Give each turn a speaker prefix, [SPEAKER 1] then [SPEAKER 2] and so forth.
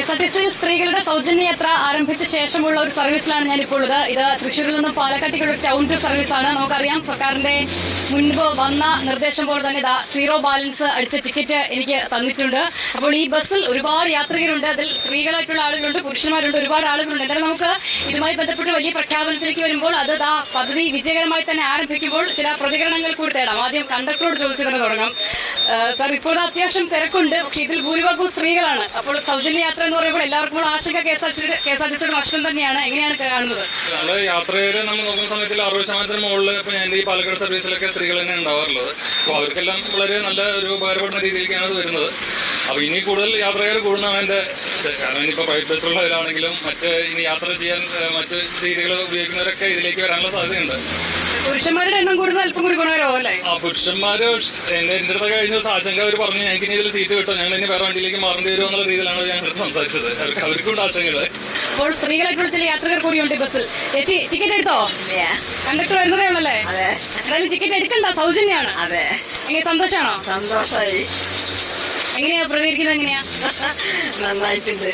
[SPEAKER 1] KSRTC സ്ത്രീകളുടെ സൗജന്യ യാത്ര ആരംഭിച്ച ശേഷമുള്ള ഒരു സർവീസിലാണ് ഞാനിപ്പോൾ ഉള്ളത്. ഇത് തൃശ്ശൂരിൽ നിന്നും പാലക്കാട്ടേക്കുള്ള ടൗൺ ടു സർവീസാണ്. നമുക്കറിയാം സർക്കാരിന്റെ മുൻപ് വന്ന നിർദ്ദേശം പോലെ തന്നെ സീറോ ബാലൻസ് അടിച്ച ടിക്കറ്റ് എനിക്ക് തന്നിട്ടുണ്ട്. അപ്പോൾ ഈ ബസ്സിൽ ഒരുപാട് യാത്രികരുണ്ട്. അതിൽ സ്ത്രീകളായിട്ടുള്ള ആളുകളുണ്ട്, പുരുഷന്മാരുണ്ട്, ഒരുപാട് ആളുകളുണ്ട്. എന്തായാലും നമുക്ക് ഇതുമായി ബന്ധപ്പെട്ട് വലിയ പ്രഖ്യാപനത്തിലേക്ക് വരുമ്പോൾ അത് പദ്ധതി വിജയകരമായി തന്നെ ആരംഭിക്കുമ്പോൾ ചില പ്രതികരണങ്ങൾ കൂടി തേടാം. ആദ്യം കണ്ടക്ടറോട് ചോദിച്ചു തുടങ്ങാം. സാർ, ഇപ്പോൾ അത്യാവശ്യം തിരക്കുണ്ട്, പക്ഷെ ഇതിൽ ഭൂരിഭാഗവും സ്ത്രീകളാണ്. അപ്പോൾ സൗജന്യ യാത്ര എന്ന് പറയുമ്പോൾ എല്ലാവർക്കും ആശങ്ക KSRTCയുടെ നഷ്ടം തന്നെയാണ്. എങ്ങനെയാണ് കാണുന്നത്?
[SPEAKER 2] യാത്രയിൽ നമ്മൾ നോക്കുന്ന സമയത്തിൽ 60% മുകളിൽ ഇപ്പോൾ ഞാൻ ഈ പാലക്കാട് സർവീസിലൊക്കെ സ്ത്രീകൾ തന്നെ ഉണ്ടാവാറുള്ളത്. അപ്പോൾ അവർക്കെല്ലാം വളരെ നല്ല ഒരു ഉപകാരപ്പെടുന്ന രീതിയിലേക്കാണ് അത് വരുന്നത്. അപ്പോൾ ഇനി കൂടുതൽ യാത്രക്കാർ കൂടുന്നതാണ് എൻ്റെ. കാരണം ഇനിയിപ്പോൾ പ്രൈവറ്റ് ബസ്സുള്ളവരാണെങ്കിലും ഇനി യാത്ര ചെയ്യാൻ മറ്റ് രീതികൾ ഉപയോഗിക്കുന്നവരൊക്കെ ഇതിലേക്ക് വരാനുള്ള സാധ്യതയുണ്ട്.
[SPEAKER 1] പുരുഷന്മാരുടെ എണ്ണം കൂടുതൽ അല്പം കൂടി ഗുണകരമാവും അല്ലേ?
[SPEAKER 2] പുരുഷന്മാര് എൻ്റെ അടുത്ത് കഴിഞ്ഞ ദിവസം ആശങ്ക അവർ പറഞ്ഞു, ഞങ്ങൾക്ക് ഇനി ഇതിൽ സീറ്റ് കിട്ടും, ഞങ്ങൾ ഇനി വേറെ വണ്ടിയിലേക്ക് മാറേണ്ടി വരുമോ എന്നുള്ള രീതിയിലാണ് ഞാൻ സംസാരിച്ചത്. അവർക്കും ആശങ്കകൾ.
[SPEAKER 1] അപ്പോൾ സ്ത്രീകളായിട്ടുള്ള ചില യാത്രക്കാർ കൂടിയുണ്ട് ബസ്സിൽ. ചേച്ചി, ടിക്കറ്റ് എടുത്തോ? കണ്ടക്ടർ വരുന്നതേ ഉള്ളല്ലേ? എന്തായാലും ടിക്കറ്റ് എടുക്കണ്ട, സൗജന്യമാണ്.
[SPEAKER 3] അതെ.
[SPEAKER 1] എങ്ങനെ, സന്തോഷമാണോ?
[SPEAKER 3] സന്തോഷമായി.
[SPEAKER 1] എങ്ങനെയാ പ്രതികരിക്കുന്നത്? എങ്ങനെയാ?
[SPEAKER 3] നന്നായിട്ടുണ്ട്.